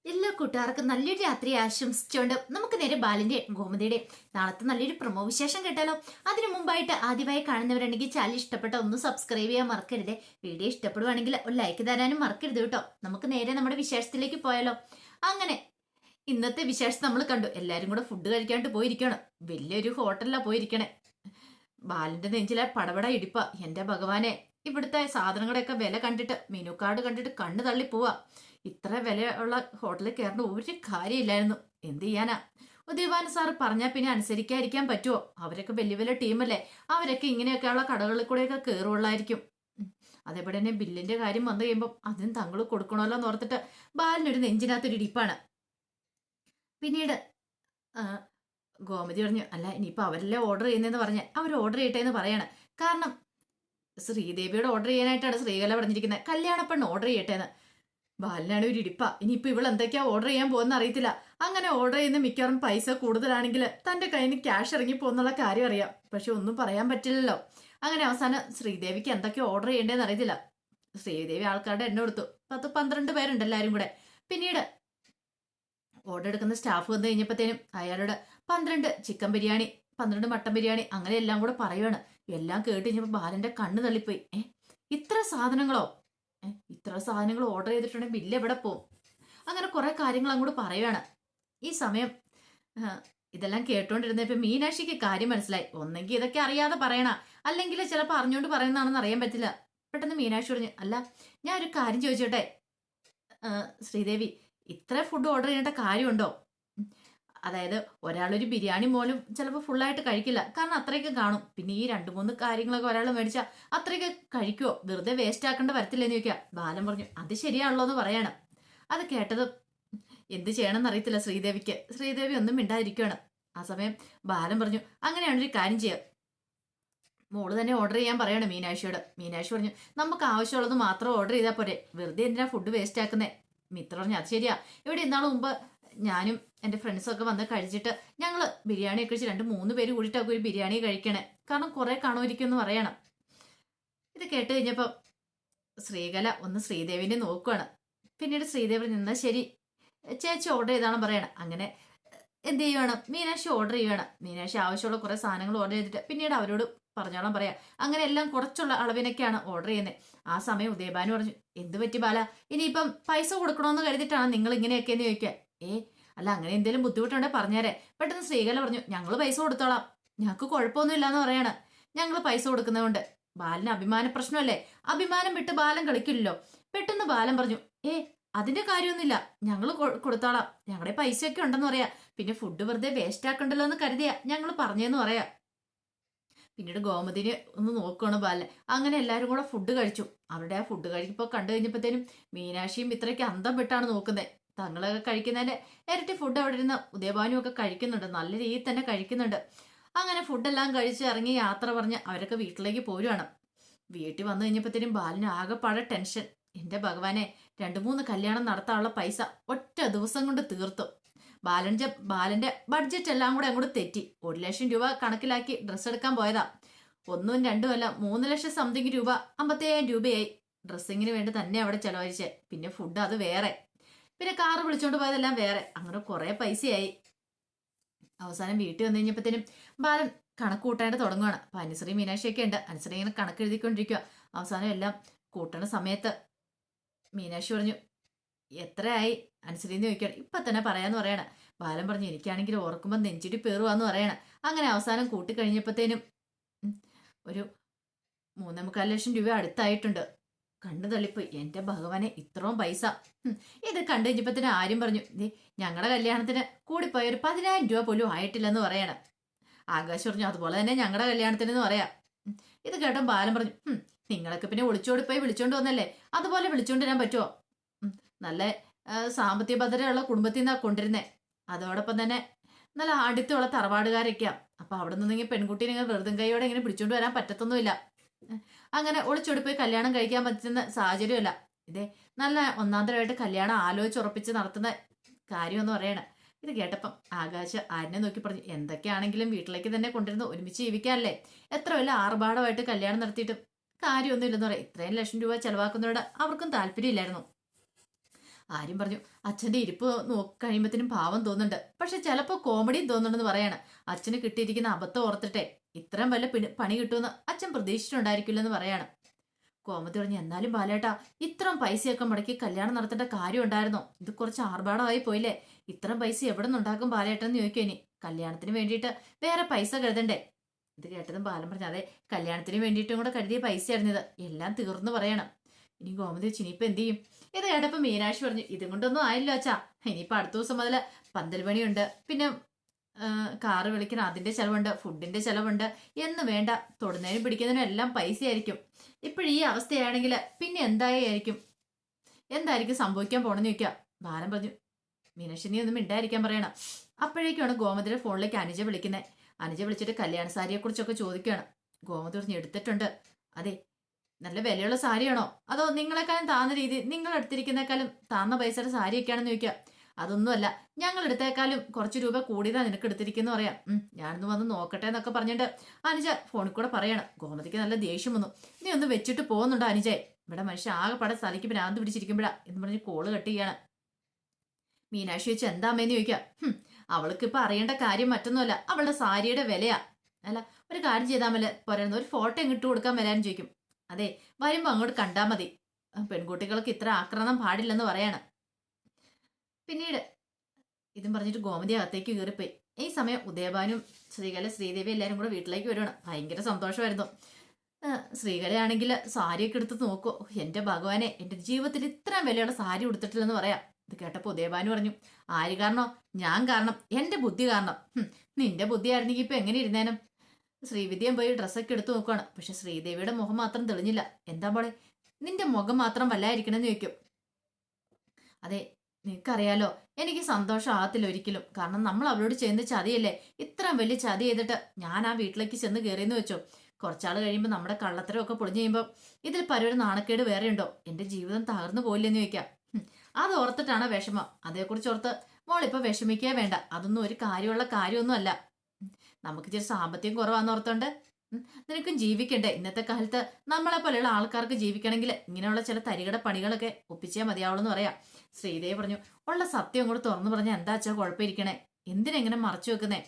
എല്ലാ കൂട്ടുകാർക്കും നല്ലൊരു രാത്രി ആശംസിച്ചുകൊണ്ട് നമുക്ക് നേരെ ബാലിന്റെ ഗോമതിയുടെ നാളത്തെ നല്ലൊരു പ്രൊമോ വിശേഷം കേട്ടാലോ. അതിനു മുമ്പായിട്ട് ആദ്യമായി കാണുന്നവരുണ്ടെങ്കിൽ ചാനൽ ഇഷ്ടപ്പെട്ട ഒന്ന് സബ്സ്ക്രൈബ് ചെയ്യാൻ മറക്കരുത്. വീഡിയോ ഇഷ്ടപ്പെടുവാണെങ്കിൽ ഒരു ലൈക്ക് തരാനും മറക്കരുത് കേട്ടോ. നമുക്ക് നേരെ നമ്മുടെ വിശേഷത്തിലേക്ക് പോയാലോ. അങ്ങനെ ഇന്നത്തെ വിശേഷം നമ്മൾ കണ്ടു. എല്ലാരും കൂടെ ഫുഡ് കഴിക്കാണ്ട് പോയിരിക്കണം. വലിയൊരു ഹോട്ടലിലാണ് പോയിരിക്കണേ. ബാലിന്റെ നെഞ്ചിലെ പടപട ഇടിപ്പ. എന്റെ ഭഗവാനെ, ഇവിടുത്തെ സാധനങ്ങളുടെയൊക്കെ വില കണ്ടിട്ട് മെനു കാർഡ് കണ്ടിട്ട് കണ്ണു തള്ളി പോവാ. ഇത്ര വിലയുള്ള ഹോട്ടലിൽ കയറേണ്ട ഒരു കാര്യമില്ലായിരുന്നു. എന്ത് ചെയ്യാനാ. ഉദയഭാനു സാറ് പറഞ്ഞാൽ പിന്നെ അനുസരിക്കാതിരിക്കാൻ പറ്റുമോ? അവരൊക്കെ വലിയ വലിയ ടീമല്ലേ. അവരൊക്കെ ഇങ്ങനെയൊക്കെയുള്ള കടകളിൽ കൂടെയൊക്കെ കയറുള്ളായിരിക്കും. അതേപോലെ തന്നെ ബില്ലിന്റെ കാര്യം വന്നു കഴിയുമ്പോൾ അതിന് തങ്ങൾ കൊടുക്കണമല്ലോ എന്ന് ഓർത്തിട്ട് ബാലിനൊരു നെഞ്ചിനകത്തൊരു ഇടിപ്പാണ്. പിന്നീട് ഗോമതി പറഞ്ഞു, അല്ല ഇനിയിപ്പോൾ അവരല്ലേ ഓർഡർ ചെയ്യുന്നതെന്ന് പറഞ്ഞാൽ അവർ ഓർഡർ ചെയ്യട്ടെ എന്ന് പറയാണ്. കാരണം ശ്രീദേവിയോട് ഓർഡർ ചെയ്യാനായിട്ടാണ് ശ്രീകല പറഞ്ഞിരിക്കുന്നത്. കല്യാണപ്പെണ്ണ് ഓർഡർ ചെയ്യട്ടെ എന്ന്. ബാലിനാണ് ഒരു ഇടിപ്പ. ഇനിയിപ്പോൾ ഇവൾ എന്തൊക്കെയാ ഓർഡർ ചെയ്യാൻ പോകുന്ന അറിയത്തില്ല. അങ്ങനെ ഓർഡർ ചെയ്യുന്ന മിക്കവാറും പൈസ കൂടുതലാണെങ്കിൽ തന്റെ കയ്യിൽ നിന്ന് ക്യാഷ് ഇറങ്ങി പോകുന്നുള്ള കാര്യം അറിയാം. പക്ഷെ ഒന്നും പറയാൻ പറ്റില്ലല്ലോ. അങ്ങനെ അവസാനം ശ്രീദേവിക്ക് എന്തൊക്കെയോ ഓർഡർ ചെയ്യേണ്ടതെന്ന് അറിയത്തില്ല. ശ്രീദേവി ആൾക്കാരുടെ എണ്ണ കൊടുത്തു. 10-12 പേരുണ്ട് എല്ലാവരും കൂടെ. പിന്നീട് ഓർഡർ എടുക്കുന്ന സ്റ്റാഫ് വന്നു കഴിഞ്ഞപ്പോഴത്തേനും അയാളോട് 12 ചിക്കൻ ബിരിയാണി, 12 മട്ടൻ ബിരിയാണി, അങ്ങനെ എല്ലാം കൂടെ പറയുവാണ്. എല്ലാം കേട്ട് കഴിഞ്ഞപ്പോൾ ബാലന്റെ കണ്ണ് തള്ളിപ്പോയി. ഇത്ര സാധനങ്ങളോ? ഇത്ര സാധനങ്ങൾ ഓർഡർ ചെയ്തിട്ടുണ്ടെങ്കിൽ ബില്ല് എവിടെ പോവും? അങ്ങനെ കുറെ കാര്യങ്ങൾ അങ്ങോട്ട് പറയുവാണ്. ഈ സമയം ഇതെല്ലാം കേട്ടോണ്ടിരുന്നപ്പോ മീനാക്ഷിക്ക് കാര്യം മനസ്സിലായി. ഒന്നെങ്കിൽ ഇതൊക്കെ അറിയാതെ പറയണ, അല്ലെങ്കിൽ ചിലപ്പോൾ അറിഞ്ഞുകൊണ്ട് പറയുന്നതാണെന്ന് അറിയാൻ പറ്റില്ല. പെട്ടെന്ന് മീനാക്ഷി പറഞ്ഞു, അല്ല ഞാൻ ഒരു കാര്യം ചോദിച്ചോട്ടെ ശ്രീദേവി, ഇത്ര ഫുഡ് ഓർഡർ ചെയ്യേണ്ട കാര്യമുണ്ടോ? അതായത് ഒരാളൊരു ബിരിയാണി പോലും ചിലപ്പോൾ ഫുള്ളായിട്ട് കഴിക്കില്ല, കാരണം അത്രയൊക്കെ കാണും. പിന്നെ ഈ 2-3 കാര്യങ്ങളൊക്കെ ഒരാൾ മേടിച്ചാൽ അത്രയൊക്കെ കഴിക്കുമോ? വെറുതെ വേസ്റ്റ് ആക്കേണ്ട വരത്തില്ലെന്ന് ചോദിക്കുക. ബാലൻ പറഞ്ഞു, അത് ശരിയാണല്ലോ എന്ന് പറയാണ്. അത് കേട്ടത് എന്ത് ചെയ്യണമെന്ന് അറിയത്തില്ല ശ്രീദേവിക്ക്. ശ്രീദേവി ഒന്നും മിണ്ടാതിരിക്കുകയാണ്. ആ സമയം ബാലൻ പറഞ്ഞു, അങ്ങനെയാണൊരു കാര്യം ചെയ്യുക, മോള് തന്നെ ഓർഡർ ചെയ്യാൻ പറയാണ് മീനാക്ഷിയോട്. മീനാക്ഷി പറഞ്ഞു, നമുക്ക് ആവശ്യമുള്ളത് മാത്രം ഓർഡർ ചെയ്താൽ പോരെ, വെറുതെ എന്തിനാ ഫുഡ് വേസ്റ്റ് ആക്കുന്നേ? മിത്ര പറഞ്ഞു, അത് ശരിയാ. ഇവിടെ ഇന്നാൾ മുമ്പ് ഞാനും എൻ്റെ ഫ്രണ്ട്സൊക്കെ വന്ന് കഴിച്ചിട്ട് ഞങ്ങൾ ബിരിയാണി കഴിച്ച് 2-3 പേര് കൂടിയിട്ടൊക്കെ ഒരു ബിരിയാണി കഴിക്കണേ, കാരണം കുറെ കാണുമായിരിക്കും എന്ന് പറയണം. ഇത് കേട്ട് കഴിഞ്ഞപ്പോൾ ശ്രീകല ഒന്ന് ശ്രീദേവിനെ നോക്കുകയാണ്. പിന്നീട് ശ്രീദേവി നിന്നാൽ ശരി ചേച്ചി ഓർഡർ ചെയ്താണ് പറയണം. അങ്ങനെ എന്ത് ചെയ്യുവാണ്, മീനാക്ഷി ഓർഡർ ചെയ്യുവാണ്. മീനാക്ഷി ആവശ്യമുള്ള കുറെ സാധനങ്ങൾ ഓർഡർ ചെയ്തിട്ട് പിന്നീട് അവരോട് പറഞ്ഞോളാം പറയാം. അങ്ങനെ എല്ലാം കുറച്ചുള്ള അളവിനൊക്കെയാണ് ഓർഡർ ചെയ്യുന്നത്. ആ സമയം ഉദയഭാനു പറഞ്ഞു, എന്ത് പറ്റി ബാല, ഇനിയിപ്പം പൈസ കൊടുക്കണമെന്ന് കരുതിയിട്ടാണ് നിങ്ങൾ ഇങ്ങനെയൊക്കെയെന്ന് ചോദിക്കുക. അല്ല അങ്ങനെ എന്തെങ്കിലും ബുദ്ധിമുട്ടുണ്ടെങ്കിൽ പറഞ്ഞേരെ. പെട്ടെന്ന് ശ്രീകല പറഞ്ഞു, ഞങ്ങൾ പൈസ കൊടുത്തോളാം, ഞങ്ങൾക്ക് കുഴപ്പമൊന്നുമില്ല എന്ന് പറയാണ്. ഞങ്ങൾ പൈസ കൊടുക്കുന്നതുകൊണ്ട്. ബാലന് അഭിമാന പ്രശ്നമല്ലേ, അഭിമാനം വിട്ട് ബാലൻ കളിക്കില്ലല്ലോ. പെട്ടെന്ന് ബാലൻ പറഞ്ഞു, അതിന്റെ കാര്യമൊന്നുമില്ല, ഞങ്ങൾ കൊടുത്തോളാം, ഞങ്ങളുടെ പൈസയൊക്കെ ഉണ്ടെന്ന് പറയാ. പിന്നെ ഫുഡ് വെറുതെ വേസ്റ്റ് ആക്കണ്ടല്ലോ എന്ന് കരുതിയാ ഞങ്ങൾ പറഞ്ഞെന്ന് പറയാ. പിന്നീട് ഗോമതിനെ ഒന്ന് നോക്കുകയാണ് ബാലൻ. അങ്ങനെ എല്ലാവരും കൂടെ ഫുഡ് കഴിച്ചു. അവരുടെ ആ ഫുഡ് കഴിക്കുമ്പോൾ കണ്ടു കഴിഞ്ഞപ്പോഴത്തേനും മീനാക്ഷിയും ഇത്രയ്ക്ക് അന്തം വിട്ടാണ് നോക്കുന്നത്. തങ്ങളൊക്കെ കഴിക്കുന്നതിന്റെ ഇരട്ടി ഫുഡ് അവിടെ ഇരുന്ന് ഉദയഭാനു ഒക്കെ കഴിക്കുന്നുണ്ട്, നല്ല രീതിയിൽ തന്നെ കഴിക്കുന്നുണ്ട്. അങ്ങനെ ഫുഡെല്ലാം കഴിച്ച് ഇറങ്ങി യാത്ര പറഞ്ഞ് അവരൊക്കെ വീട്ടിലേക്ക് പോരുവാണ്. വീട്ടിൽ വന്നു കഴിഞ്ഞപ്പോഴത്തേനും ബാലിന് ആകെപ്പാടെ ടെൻഷൻ. എന്റെ ഭഗവാനെ, 2-3 കല്യാണം നടത്താനുള്ള പൈസ ഒറ്റ ദിവസം കൊണ്ട് തീർത്തു. ബാലന്റെ ബഡ്ജറ്റ് എല്ലാം കൂടെ അങ്ങോട്ട് തെറ്റി. 1 ലക്ഷം രൂപ കണക്കിലാക്കി ഡ്രസ്സ് എടുക്കാൻ പോയതാ. 1-2 അല്ല, 3 ലക്ഷം സംതിങ് രൂപ, 55,000 രൂപയായി ഡ്രസ്സിങ്ങിന് വേണ്ടി തന്നെ അവിടെ ചെലവഴിച്ചേ. പിന്നെ ഫുഡ് അത് വേറെ, പിന്നെ കാറ് വിളിച്ചോണ്ട് പോയതെല്ലാം വേറെ. അങ്ങനെ കുറെ പൈസയായി. അവസാനം വീട്ടിൽ വന്നു കഴിഞ്ഞപ്പോഴത്തേനും ബാലൻ കണക്ക് കൂട്ടാണ്ട് തുടങ്ങുവാണ്. അപ്പൊ അനുശ്രീ മീനാക്ഷിയൊക്കെ ഉണ്ട്. അനുശ്രീ ഇങ്ങനെ കണക്ക് എഴുതിക്കൊണ്ടിരിക്കുക. അവസാനം എല്ലാം കൂട്ടണ സമയത്ത് മീനാക്ഷി പറഞ്ഞു, എത്രയായി അനുശ്രീന്ന് ചോദിക്കണം. ഇപ്പൊ തന്നെ പറയാന്ന് പറയണ. ബാലൻ പറഞ്ഞു, എനിക്കാണെങ്കിൽ ഓർക്കുമ്പോൾ നെഞ്ചിടി പേറുവാന്ന് പറയണ. അങ്ങനെ അവസാനം കൂട്ടി കഴിഞ്ഞപ്പോഴത്തേനും ഒരു 3-4 ലക്ഷം രൂപ അടുത്തായിട്ടുണ്ട്. കണ്ണു തള്ളിപ്പോയി. എന്റെ ഭഗവാനെ, ഇത്രയും പൈസ. ഇത് കണ്ടു കഴിഞ്ഞപ്പോ ആരും പറഞ്ഞു, ഞങ്ങളുടെ കല്യാണത്തിന് കൂടിപ്പോയ ഒരു 10,000 രൂപ പോലും ആയിട്ടില്ലെന്ന് പറയണം. ആകാശ് പറഞ്ഞു, അതുപോലെ തന്നെ ഞങ്ങളുടെ കല്യാണത്തിനെന്ന് പറയാം. ഇത് കേട്ടോ ബാലൻ പറഞ്ഞു, നിങ്ങളൊക്കെ പിന്നെ ഒളിച്ചോടി പോയി വിളിച്ചോണ്ട് വന്നല്ലേ, അതുപോലെ വിളിച്ചോണ്ട് വരാൻ പറ്റുമോ? നല്ല സാമ്പത്തിക ഭദ്രതയുള്ള കുടുംബത്തിൽ നിന്നാ കൊണ്ടിരുന്നേ. അതോടൊപ്പം തന്നെ നല്ല അടുത്തുള്ള തറവാടുകാരൊക്കെയാ. അപ്പൊ അവിടെ നിന്നെങ്കിൽ പെൺകുട്ടീനെ വെറുതും കൈയോടെ ഇങ്ങനെ പിടിച്ചോണ്ട് വരാൻ പറ്റത്തൊന്നുമില്ല. അങ്ങനെ ഒളിച്ചോടി പോയി കല്യാണം കഴിക്കാൻ പറ്റുന്ന സാഹചര്യമല്ല. ഇതേ നല്ല ഒന്നാന്തരമായിട്ട് കല്യാണം ആലോചിച്ചുറപ്പിച്ച് നടത്തുന്ന കാര്യമെന്ന് പറയണേ. ഇത് കേട്ടപ്പം ആകാശ് ആരിനെ നോക്കി പറഞ്ഞു, എന്തൊക്കെയാണെങ്കിലും വീട്ടിലേക്ക് തന്നെ കൊണ്ടിരുന്ന് ഒരുമിച്ച് ജീവിക്കാനല്ലേ, എത്ര വല്ല ആർഭാടമായിട്ട് കല്യാണം നടത്തിയിട്ടും കാര്യമൊന്നും ഇല്ലെന്ന് പറയാം. ഇത്രയും ലക്ഷം രൂപ ചെലവാക്കുന്നവരോട് അവർക്കും താല്പര്യമില്ലായിരുന്നു. ആര്യം പറഞ്ഞു, അച്ഛന്റെ ഇരിപ്പ് നോക്കി കഴിയുമ്പത്തിനും പാവം തോന്നുന്നുണ്ട്, പക്ഷെ ചിലപ്പോ കോമഡിയും തോന്നുന്നുണ്ടെന്ന് പറയാണ്. അച്ഛന് കിട്ടിയിരിക്കുന്ന അബദ്ധം ഓർത്തിട്ടെ ഇത്രയും വല്ല പണി കിട്ടുമെന്ന് അച്ഛൻ പ്രതീക്ഷിച്ചിട്ടുണ്ടായിരിക്കില്ലെന്ന് പറയാണ്. കോമതി പറഞ്ഞു, എന്നാലും ബാലേട്ടാ, ഇത്രയും പൈസയൊക്കെ മുടക്കി കല്യാണം നടത്തേണ്ട കാര്യം ഉണ്ടായിരുന്നോ? ഇത് കുറച്ച് ആർഭാടമായി പോയില്ലേ? ഇത്രയും പൈസ എവിടെ നിന്നുണ്ടാക്കും ബാലേട്ടെന്ന് ചോദിക്കും. ഇനി കല്യാണത്തിന് വേണ്ടിയിട്ട് വേറെ പൈസ കരുതണ്ടേ? ഇത് കേട്ടതും ബാലൻ പറഞ്ഞു, അതെ, കല്യാണത്തിന് വേണ്ടിയിട്ടും കൂടെ കരുതിയ പൈസയായിരുന്നു ഇത്, എല്ലാം തീർന്നു പറയണം. ഇനി ഗോമതി വെച്ച് ഇനിയിപ്പോ എന്ത് ചെയ്യും? ഇത് കേട്ടപ്പോ മീനാക്ഷി പറഞ്ഞു, ഇതും കൊണ്ടൊന്നും ആയില്ലോ അച്ഛാ, ഇനിയിപ്പോ അടുത്ത ദിവസം മുതൽ പന്തൽ പണിയുണ്ട്, പിന്നെ കാറ് വിളിക്കണം, അതിന്റെ ചെലവുണ്ട്, ഫുഡിന്റെ ചെലവുണ്ട്, എന്ന് വേണ്ട, തൊടുന്നതിനും പിടിക്കുന്നതിനും എല്ലാം പൈസയായിരിക്കും. ഇപ്പോഴീ അവസ്ഥയാണെങ്കിൽ പിന്നെ എന്തായിരിക്കും സംഭവിക്കാൻ പോണെന്ന് ചോദിക്കാം. ബാലൻ പറഞ്ഞു, മീനാക്ഷി നീ ഒന്നും മിണ്ടായിരിക്കാൻ പറയണം. അപ്പോഴേക്കാണ് ഗോമതിയുടെ ഫോണിലേക്ക് അനുജ വിളിക്കുന്നത്. അനുജ വിളിച്ചിട്ട് കല്യാണ സാരിയെ കുറിച്ചൊക്കെ ചോദിക്കുകയാണ്. ഗോമതി പറഞ്ഞു, എടുത്തിട്ടുണ്ട്. അതെ, നല്ല വിലയുള്ള സാരിയാണോ അതോ നിങ്ങളെക്കാളും താന്ന രീതി, നിങ്ങൾ എടുത്തിരിക്കുന്നേക്കാളും താന്ന പൈസയുടെ സാരിയൊക്കെയാണെന്ന് ചോദിക്കുക. അതൊന്നുമല്ല, ഞങ്ങൾ എടുത്തേക്കാളും കുറച്ച് രൂപ കൂടിയതാ നിനക്ക് എടുത്തിരിക്കുന്ന പറയാം. ഞാനൊന്ന് വന്ന് നോക്കട്ടെ എന്നൊക്കെ പറഞ്ഞിട്ട് അനുജ ഫോണിൽ കൂടെ പറയണം. ഗോമതിക്ക് നല്ല ദേഷ്യം വന്നു. നീ ഒന്ന് വെച്ചിട്ട് പോകുന്നുണ്ടോ അനുജയെ? ഇവിടെ മനുഷ്യ ആകെപ്പാടെ സ്ഥലയ്ക്ക് ഭ്രാന്ത് പിടിച്ചിരിക്കുമ്പോഴാ എന്ന് പറഞ്ഞ് കോള് കട്ട് ചെയ്യാണ്. മീനാക്ഷി വെച്ച് എന്താ അമ്മേന്ന് ചോദിക്കാം. അവൾക്ക് ഇപ്പൊ അറിയേണ്ട കാര്യം മറ്റൊന്നുമല്ല, അവളുടെ സാരിയുടെ വിലയാ. അല്ല, ഒരു കാര്യം ചെയ്താൽ മതി പോരായിരുന്നു, ഒരു ഫോട്ടോ എങ്ങിട്ട് കൊടുക്കാൻ വരാനും ചോദിക്കും. അതെ, വരുമ്പോ അങ്ങോട്ട് കണ്ടാൽ മതി, പെൺകുട്ടികൾക്ക് ഇത്ര ആക്രമണം പാടില്ലെന്ന് പറയാണ്. പിന്നീട് ഇതും പറഞ്ഞിട്ട് ഗോമതി അകത്തേക്ക് കയറിപ്പോയി. ഈ സമയം ഉദയഭാനും ശ്രീദേവി എല്ലാവരും കൂടെ വീട്ടിലേക്ക് വരുവാണ്. ഭയങ്കര സന്തോഷമായിരുന്നു. ശ്രീകലയാണെങ്കിൽ സാരിയൊക്കെ എടുത്ത് നോക്കൂ, എന്റെ ഭഗവാനെ, എന്റെ ജീവിതത്തിൽ ഇത്രയും വിലയുള്ള സാരി ഉടുത്തിട്ടില്ലെന്ന് പറയാം. ഇത് കേട്ടപ്പോ ഉദയഭാനു പറഞ്ഞു, ആര് കാരണോ? ഞാൻ കാരണം, എന്റെ ബുദ്ധി കാരണം. നിന്റെ ബുദ്ധിയായിരുന്നെങ്കിൽ ഇപ്പൊ എങ്ങനെ ഇരുന്നേനും? ശ്രീവിദ്യം പോയി ഡ്രസ്സൊക്കെ എടുത്തു നോക്കുകയാണ്. പക്ഷെ ശ്രീദേവിയുടെ മുഖം മാത്രം തെളിഞ്ഞില്ല. എന്താ പോളെ, നിന്റെ മുഖം മാത്രം വല്ലായിരിക്കണമെന്ന് ചോദിക്കും. അതെ, നിനക്കറിയാലോ, എനിക്ക് സന്തോഷം ആകത്തില്ല ഒരിക്കലും. കാരണം നമ്മൾ അവളോട് ചെയ്യുന്ന ചതിയല്ലേ, ഇത്രയും വലിയ ചതി ചെയ്തിട്ട് ഞാൻ ആ വീട്ടിലേക്ക് ചെന്ന് കയറിയെന്ന് വെച്ചോ, കുറച്ചാൾ കഴിയുമ്പോൾ നമ്മുടെ കള്ളത്തരമൊക്കെ പൊളിഞ്ഞു കഴിയുമ്പോൾ ഇതിൽ പരൊരു നാണക്കേട് വേറെ ഉണ്ടോ? എന്റെ ജീവിതം തകർന്നു പോയില്ലെന്ന് ചോദിക്കാം. അത് ഓർത്തിട്ടാണ് വിഷമം. അതേക്കുറിച്ച് ഓർത്ത് മോളിപ്പോ വിഷമിക്കേ വേണ്ട, അതൊന്നും ഒരു കാര്യമുള്ള കാര്യമൊന്നും അല്ല. നമുക്ക് ഇച്ചിരി സാമ്പത്തികം കുറവാന്ന് ഓർത്തോണ്ട് നിനക്കും ജീവിക്കണ്ടേ? ഇന്നത്തെ കാലത്ത് നമ്മളെ പോലെയുള്ള ആൾക്കാർക്ക് ജീവിക്കണമെങ്കിൽ ഇങ്ങനെയുള്ള ചില തരികട പണികളൊക്കെ ഒപ്പിച്ചേ മതിയാവുള്ളൂ എന്ന് പറയാം. ശ്രീദേവി പറഞ്ഞു, ഉള്ള സത്യം കൂടെ തുറന്നു പറഞ്ഞാൽ എന്താ വെച്ചാൽ കുഴപ്പമിരിക്കണേ, എന്തിനെങ്ങനെ മറച്ചു വെക്കുന്നേ?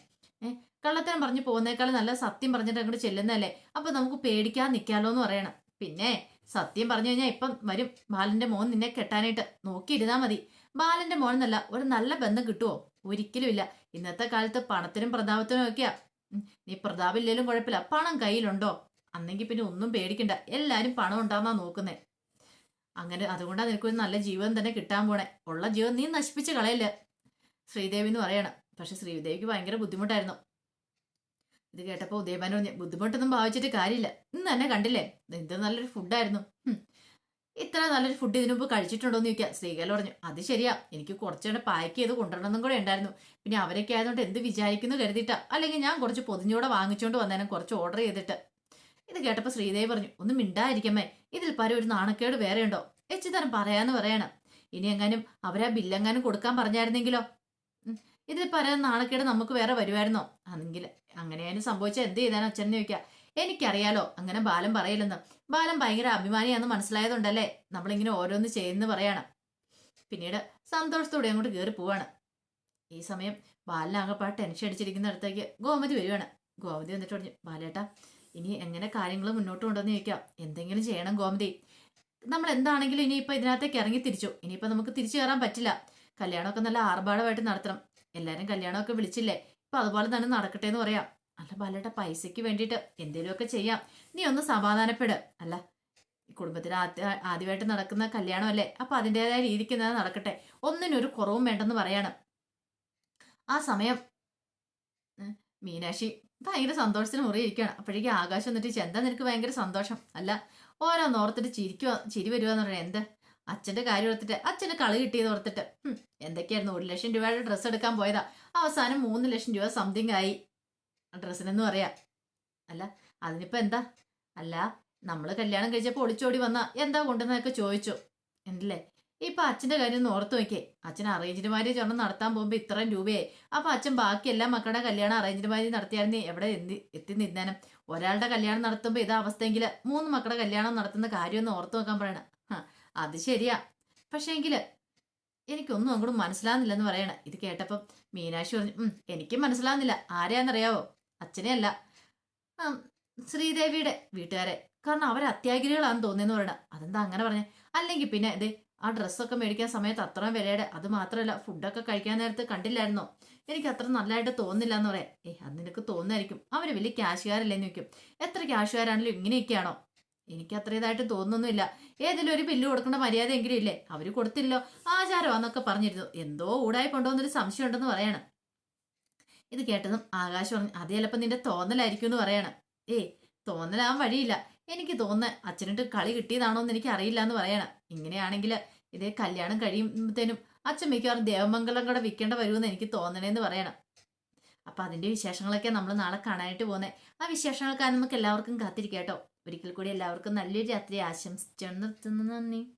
കള്ളത്തരം പറഞ്ഞു പോകുന്നേക്കാളും നല്ല സത്യം പറഞ്ഞിട്ട് അങ്ങോട്ട് ചെല്ലുന്നതല്ലേ, അപ്പൊ നമുക്ക് പേടിക്കാൻ നിൽക്കാലോ എന്ന് പറയണം. പിന്നെ സത്യം പറഞ്ഞു കഴിഞ്ഞാൽ ഇപ്പം വരും ബാലന്റെ മോൻ നിന്നെ കെട്ടാനായിട്ട്, നോക്കിയിരുന്നാ മതി. ബാലന്റെ മോൻ എന്നല്ല ഒരു നല്ല ബന്ധം കിട്ടുമോ? ഒരിക്കലും ഇല്ല. ഇന്നത്തെ കാലത്ത് പണത്തിനും പ്രതാപത്തിനും ഒക്കെയാ. നീ പ്രതാപില്ലേലും കുഴപ്പമില്ല, പണം കയ്യിലുണ്ടോ? അന്നെങ്കിൽ പിന്നെ ഒന്നും പേടിക്കണ്ട, എല്ലാരും പണം ഉണ്ടാവുന്നാ നോക്കുന്നേ. അങ്ങനെ അതുകൊണ്ടാ നിനക്കൊരു നല്ല ജീവിതം തന്നെ കിട്ടാൻ പോണേ. ഉള്ള ജീവൻ നീ നശിപ്പിച്ച് കളയല്ലേ ശ്രീദേവി എന്ന് പറയണം. പക്ഷെ ശ്രീദേവിക്ക് ഭയങ്കര ബുദ്ധിമുട്ടായിരുന്നു. ഇത് കേട്ടപ്പോ ഉദയഭാൻ പറഞ്ഞു, ബുദ്ധിമുട്ടൊന്നും ഭാവിച്ചിട്ട് കാര്യമില്ല, ഇന്ന് തന്നെ കണ്ടില്ലേ എന്ത് നല്ലൊരു ഫുഡായിരുന്നു. ഇത്ര നല്ലൊരു ഫുഡ് ഇതിനു മുമ്പ് കഴിച്ചിട്ടുണ്ടോന്ന് ചോദിക്കാം. ശ്രീകല പറഞ്ഞു, അത് ശരിയാ, എനിക്ക് കുറച്ചുകൂടെ പാക്ക് ചെയ്ത് കൊണ്ടുവരണമെന്നും കൂടെ ഉണ്ടായിരുന്നു. പിന്നെ അവരൊക്കെ ആയതുകൊണ്ട് എന്ത് വിചാരിക്കുന്നു കരുതിയിട്ടാ, അല്ലെങ്കിൽ ഞാൻ കുറച്ച് പൊതിഞ്ഞൂടെ വാങ്ങിച്ചുകൊണ്ട് വന്നേനും, കുറച്ച് ഓർഡർ ചെയ്തിട്ട്. ഇത് കേട്ടപ്പോ ശ്രീദേവി പറഞ്ഞു, ഒന്നും മിണ്ടായിരിക്കമ്മേ, ഇതിൽ പരം ഒരു നാണക്കേട് വേറെ ഉണ്ടോ? എച്ചിത്തരം പറയാന്ന് പറയണം. ഇനി എങ്ങാനും അവരാ ബില്ലെങ്ങാനും കൊടുക്കാൻ പറഞ്ഞായിരുന്നെങ്കിലോ? ഇതിൽ പരം നാണക്കേട് നമുക്ക് വേറെ വരുമായിരുന്നോ? അന്നെങ്കിൽ അങ്ങനെയാലും സംഭവിച്ചാൽ എന്ത് ചെയ്താലും അച്ഛനെ ചോദിക്കാം. എനിക്കറിയാലോ അങ്ങനെ ബാലൻ പറയില്ലെന്ന്. ബാലൻ ഭയങ്കര അഭിമാനിയാന്ന് മനസ്സിലായതുകൊണ്ടല്ലേ നമ്മളിങ്ങനെ ഓരോന്ന് ചെയ്യുന്നു പറയാണ്. പിന്നീട് സന്തോഷത്തോടെ അങ്ങോട്ട് കയറി പോവാണ്. ഈ സമയം ബാലനാകപ്പാട് ടെൻഷൻ അടിച്ചിരിക്കുന്ന അടുത്തേക്ക് ഗോമതി വരുവാണ്. ഗോമതി വന്നിട്ട് പറഞ്ഞു, ബാലേട്ടാ, ഇനി എങ്ങനെ കാര്യങ്ങൾ മുന്നോട്ട് കൊണ്ടുവന്ന് ചോദിക്കാം. എന്തെങ്കിലും ചെയ്യണം ഗോമതി. നമ്മൾ എന്താണെങ്കിലും ഇനിയിപ്പോൾ ഇതിനകത്തേക്ക് ഇറങ്ങി തിരിച്ചു, ഇനിയിപ്പോൾ നമുക്ക് തിരിച്ചു കയറാൻ പറ്റില്ല. കല്യാണമൊക്കെ നല്ല ആർഭാടമായിട്ട് നടത്തണം. എല്ലാവരും കല്യാണമൊക്കെ വിളിച്ചില്ലേ, ഇപ്പൊ അതുപോലെ തന്നെ നടക്കട്ടെ എന്ന് പറയാം. അല്ല ബാലേട്ട, പൈസയ്ക്ക് വേണ്ടിയിട്ട് എന്തെങ്കിലുമൊക്കെ ചെയ്യാം, നീ ഒന്ന് സമാധാനപ്പെട്. അല്ല, കുടുംബത്തിന് ആദ്യമായിട്ട് നടക്കുന്ന കല്യാണമല്ലേ, അപ്പൊ അതിൻ്റെതായ രീതിക്ക് തന്നെ നടക്കട്ടെ, ഒന്നിനൊരു കുറവും വേണ്ടെന്ന് പറയാണ്. ആ സമയം മീനാക്ഷി ഭയങ്കര സന്തോഷത്തിന് മുറിയിരിക്കുകയാണ്. അപ്പോഴേക്കും ആകാശം എന്നിട്ട്, എന്താ നിനക്ക് ഭയങ്കര സന്തോഷം? അല്ല, ഓരോന്നോർത്തിട്ട് ചിരി വരുവാന്ന് പറയാം. എന്ത്? അച്ഛന്റെ കാര്യം ഓർത്തിട്ട്, അച്ഛന് കളി കിട്ടിയത് ഓർത്തിട്ട്. എന്തൊക്കെയായിരുന്നു, 1 ലക്ഷം രൂപയുടെ ഡ്രസ്സ് എടുക്കാൻ പോയതാ, അവസാനം 3 ലക്ഷം രൂപ സംതിങ് ആയി ഡ്രസ്സിനെന്ന് പറയാ. അല്ല, അതിനിപ്പോ എന്താ? അല്ല, നമ്മള് കല്യാണം കഴിച്ചപ്പോൾ ഒളിച്ചോടി വന്ന എന്താ കൊണ്ടുവന്നതൊക്കെ ചോദിച്ചു എന്തല്ലേ. ഇപ്പൊ അച്ഛന്റെ കാര്യം ഒന്ന് ഓർത്ത് നോക്കിയേ, അച്ഛൻ അറേഞ്ച്ഡ് മാരേജ് ഒരെണ്ണം നടത്താൻ പോകുമ്പോ ഇത്രയും രൂപയായി. അപ്പൊ അച്ഛൻ ബാക്കി എല്ലാ മക്കളുടെ കല്യാണം അറേഞ്ച്ഡ് മാരേജ് നടത്തിയായിരുന്നു എവിടെ എത്തി നിന്നാനും. ഒരാളുടെ കല്യാണം നടത്തുമ്പോ ഇതാ അവസ്ഥയെങ്കിൽ 3 മക്കളുടെ കല്യാണം നടത്തുന്ന കാര്യം ഒന്ന് ഓർത്ത് നോക്കാൻ പറയണം. അത് ശരിയാ, പക്ഷേങ്കില് എനിക്കൊന്നും അങ്ങോട്ട് മനസ്സിലാവുന്നില്ലെന്ന് പറയണ. ഇത് കേട്ടപ്പം മീനാക്ഷി പറഞ്ഞു, എനിക്കും മനസ്സിലാവുന്നില്ല. ആരെയാന്നറിയാവോ? അച്ഛനെ അല്ല, ആ, ശ്രീദേവിയുടെ വീട്ടുകാരെ. കാരണം അവർ അത്യാഗ്രഹികളാണെന്ന് തോന്നിയെന്ന് പറയണ. അതെന്താ അങ്ങനെ പറഞ്ഞേ? അല്ലെങ്കിൽ പിന്നെ ഇത് ആ ഡ്രസ്സൊക്കെ മേടിക്കാൻ സമയത്ത് അത്രയും വിലയുടെ, അത് മാത്രമല്ല ഫുഡൊക്കെ കഴിക്കാൻ നേരത്ത് കണ്ടില്ലായിരുന്നോ? എനിക്ക് അത്ര നല്ലതായിട്ട് തോന്നില്ല എന്ന് പറയാം. അത് നിനക്ക് തോന്നുമായിരിക്കും, അവര് വലിയ ക്യാഷുകാരല്ലേന്ന് ചോദിക്കും. എത്ര ക്യാഷുകാരാണെങ്കിലും ഇങ്ങനെയൊക്കെയാണോ? എനിക്ക് അത്ര ഇതായിട്ട് തോന്നുന്നൊന്നുമില്ല. ഏതെങ്കിലും ഒരു ബില്ല് കൊടുക്കേണ്ട മര്യാദ എങ്കിലും ഇല്ലേ? അവര് കൊടുത്തില്ലോ, ആചാരമാന്നൊക്കെ പറഞ്ഞിരുന്നു. എന്തോ ഊടായി കൊണ്ടുവന്നൊരു സംശയം ഉണ്ടെന്ന് പറയാണ്. ഇത് കേട്ടതും ആകാശ് പറഞ്ഞു, അത് ചിലപ്പോ നിന്റെ തോന്നലായിരിക്കും എന്ന് പറയാണ്. ഏയ്, തോന്നലാവാൻ വഴിയില്ല. എനിക്ക് തോന്നുന്ന അച്ഛനിട്ട് കളി കിട്ടിയതാണോ എന്ന് എനിക്ക് അറിയില്ല എന്ന് പറയണം. ഇങ്ങനെയാണെങ്കിൽ ഇതേ കല്യാണം കഴിയുമ്പോഴത്തേനും അച്ഛൻ മിക്കവാറും ദേവമംഗലം കൂടെ വിൽക്കേണ്ട വരുമെന്ന് എനിക്ക് തോന്നണേന്ന് പറയണം. അപ്പൊ അതിന്റെ വിശേഷങ്ങളൊക്കെ നമ്മൾ നാളെ കാണാനായിട്ട് പോകുന്നത്. ആ വിശേഷങ്ങൾക്കാണ് നമുക്ക് എല്ലാവർക്കും കാത്തിരിക്കാം കേട്ടോ. ഒരിക്കൽ കൂടി എല്ലാവർക്കും നല്ലൊരു രാത്രി ആശംസിച്ചു നിർത്തുന്നു. നന്ദി.